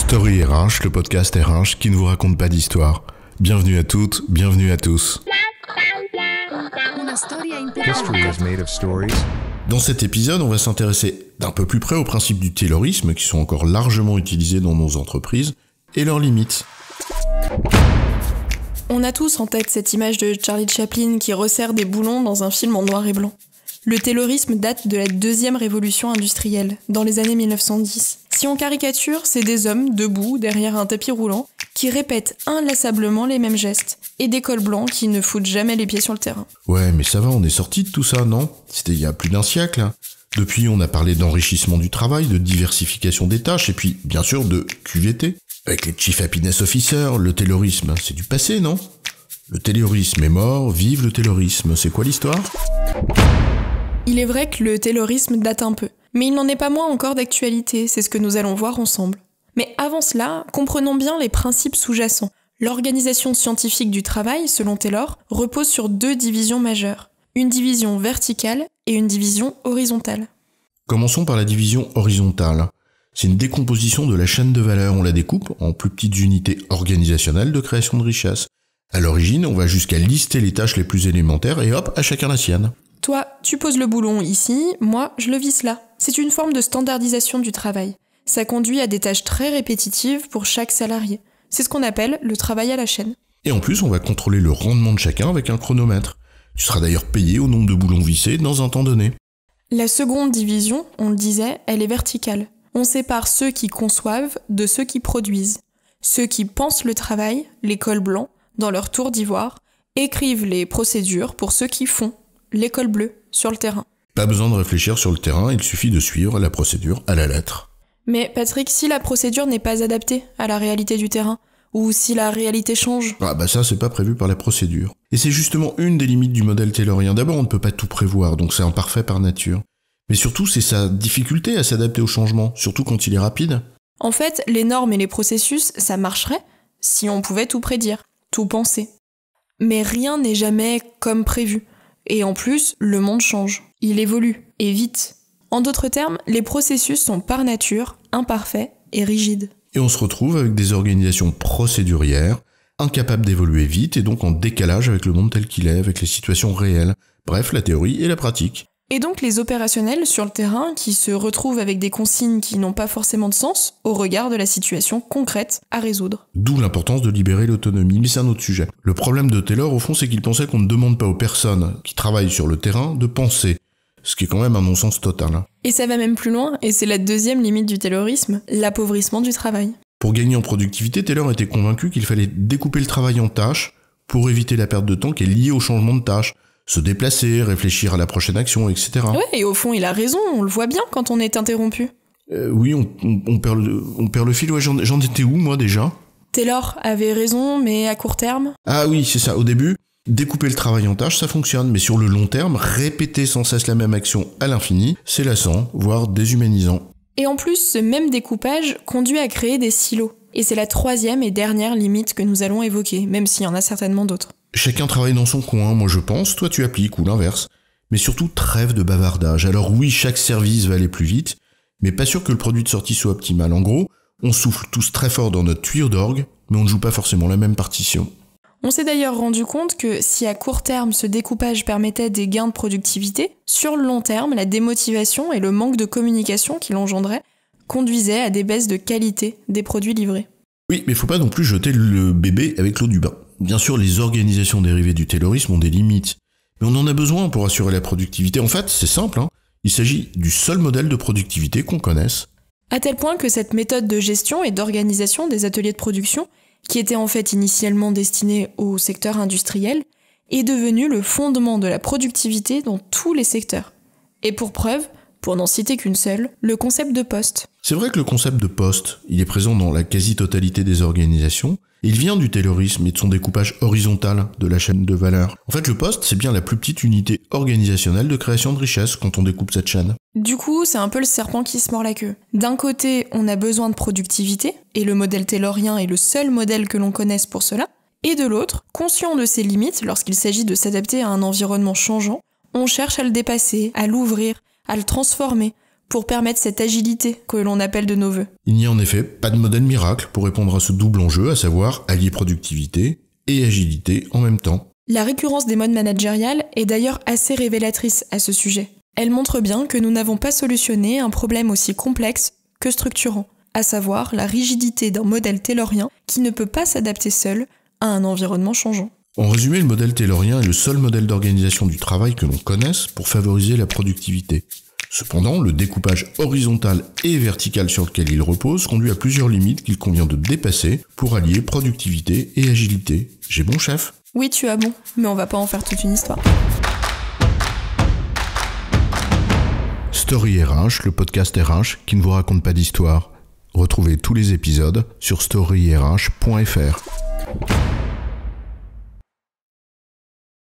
Story RH, le podcast RH qui ne vous raconte pas d'histoire. Bienvenue à toutes, bienvenue à tous. History is made of stories. Dans cet épisode, on va s'intéresser d'un peu plus près aux principes du taylorisme qui sont encore largement utilisés dans nos entreprises et leurs limites. On a tous en tête cette image de Charlie Chaplin qui resserre des boulons dans un film en noir et blanc. Le taylorisme date de la deuxième révolution industrielle, dans les années 1910. Si on caricature, c'est des hommes debout derrière un tapis roulant qui répètent inlassablement les mêmes gestes, et des cols blancs qui ne foutent jamais les pieds sur le terrain. Ouais, mais ça va, on est sorti de tout ça, non ? C'était il y a plus d'un siècle. Hein. Depuis, on a parlé d'enrichissement du travail, de diversification des tâches, et puis, bien sûr, de QVT. Avec les Chief Happiness Officers, le taylorisme, c'est du passé, non ? Le taylorisme est mort, vive le taylorisme, c'est quoi l'histoire ? Il est vrai que le taylorisme date un peu, mais il n'en est pas moins encore d'actualité, c'est ce que nous allons voir ensemble. Mais avant cela, comprenons bien les principes sous-jacents. L'organisation scientifique du travail, selon Taylor, repose sur deux divisions majeures. Une division verticale et une division horizontale. Commençons par la division horizontale. C'est une décomposition de la chaîne de valeur, on la découpe en plus petites unités organisationnelles de création de richesse. À l'origine, on va jusqu'à lister les tâches les plus élémentaires et hop, à chacun la sienne. Toi, tu poses le boulon ici, moi, je le visse là. C'est une forme de standardisation du travail. Ça conduit à des tâches très répétitives pour chaque salarié. C'est ce qu'on appelle le travail à la chaîne. Et en plus, on va contrôler le rendement de chacun avec un chronomètre. Tu seras d'ailleurs payé au nombre de boulons vissés dans un temps donné. La seconde division, on le disait, elle est verticale. On sépare ceux qui conçoivent de ceux qui produisent. Ceux qui pensent le travail, les cols blancs, dans leur tour d'ivoire, écrivent les procédures pour ceux qui font, les cols bleus, sur le terrain. Pas besoin de réfléchir sur le terrain, il suffit de suivre la procédure à la lettre. Mais Patrick, si la procédure n'est pas adaptée à la réalité du terrain, ou si la réalité change... Ah bah ça, c'est pas prévu par la procédure. Et c'est justement une des limites du modèle taylorien. D'abord, on ne peut pas tout prévoir, donc c'est imparfait par nature. Mais surtout, c'est sa difficulté à s'adapter au changement, surtout quand il est rapide. En fait, les normes et les processus, ça marcherait si on pouvait tout prédire, tout penser. Mais rien n'est jamais comme prévu. Et en plus, le monde change. Il évolue, et vite. En d'autres termes, les processus sont par nature imparfaits et rigides. Et on se retrouve avec des organisations procédurières, incapables d'évoluer vite et donc en décalage avec le monde tel qu'il est, avec les situations réelles. Bref, la théorie et la pratique. Et donc les opérationnels sur le terrain qui se retrouvent avec des consignes qui n'ont pas forcément de sens au regard de la situation concrète à résoudre. D'où l'importance de libérer l'autonomie, mais c'est un autre sujet. Le problème de Taylor, au fond, c'est qu'il pensait qu'on ne demande pas aux personnes qui travaillent sur le terrain de penser. Ce qui est quand même un non-sens total. Et ça va même plus loin, et c'est la deuxième limite du taylorisme, l'appauvrissement du travail. Pour gagner en productivité, Taylor était convaincu qu'il fallait découper le travail en tâches pour éviter la perte de temps qui est liée au changement de tâche. Se déplacer, réfléchir à la prochaine action, etc. Ouais, et au fond, il a raison, on le voit bien quand on est interrompu. Oui, on perd le fil. Ouais, j'en étais où, moi, déjà ? Taylor avait raison, mais à court terme... Ah oui, c'est ça, au début, découper le travail en tâches, ça fonctionne, mais sur le long terme, répéter sans cesse la même action à l'infini, c'est lassant, voire déshumanisant. Et en plus, ce même découpage conduit à créer des silos. Et c'est la troisième et dernière limite que nous allons évoquer, même s'il y en a certainement d'autres. Chacun travaille dans son coin, moi je pense, toi tu appliques, ou l'inverse. Mais surtout, trêve de bavardage. Alors oui, chaque service va aller plus vite, mais pas sûr que le produit de sortie soit optimal. En gros, on souffle tous très fort dans notre tuyau d'orgue, mais on ne joue pas forcément la même partition. On s'est d'ailleurs rendu compte que si à court terme ce découpage permettait des gains de productivité, sur le long terme, la démotivation et le manque de communication qu'il engendrait conduisaient à des baisses de qualité des produits livrés. Oui, mais faut pas non plus jeter le bébé avec l'eau du bain. Bien sûr, les organisations dérivées du taylorisme ont des limites, mais on en a besoin pour assurer la productivité. En fait, c'est simple, il s'agit du seul modèle de productivité qu'on connaisse. À tel point que cette méthode de gestion et d'organisation des ateliers de production, qui était en fait initialement destinée au secteur industriel, est devenue le fondement de la productivité dans tous les secteurs. Et pour preuve, pour n'en citer qu'une seule, le concept de poste. C'est vrai que le concept de poste, il est présent dans la quasi-totalité des organisations. Il vient du taylorisme et de son découpage horizontal de la chaîne de valeur. En fait, le poste, c'est bien la plus petite unité organisationnelle de création de richesse quand on découpe cette chaîne. Du coup, c'est un peu le serpent qui se mord la queue. D'un côté, on a besoin de productivité, et le modèle taylorien est le seul modèle que l'on connaisse pour cela. Et de l'autre, conscient de ses limites lorsqu'il s'agit de s'adapter à un environnement changeant, on cherche à le dépasser, à l'ouvrir, à le transformer, pour permettre cette agilité que l'on appelle de nos vœux. Il n'y a en effet pas de modèle miracle pour répondre à ce double enjeu, à savoir allier productivité et agilité en même temps. La récurrence des modes managériales est d'ailleurs assez révélatrice à ce sujet. Elle montre bien que nous n'avons pas solutionné un problème aussi complexe que structurant, à savoir la rigidité d'un modèle taylorien qui ne peut pas s'adapter seul à un environnement changeant. En résumé, le modèle taylorien est le seul modèle d'organisation du travail que l'on connaisse pour favoriser la productivité. Cependant, le découpage horizontal et vertical sur lequel il repose conduit à plusieurs limites qu'il convient de dépasser pour allier productivité et agilité. J'ai bon, chef ? Oui, tu as bon, mais on va pas en faire toute une histoire. Story RH, le podcast RH qui ne vous raconte pas d'histoire. Retrouvez tous les épisodes sur storyrh.fr.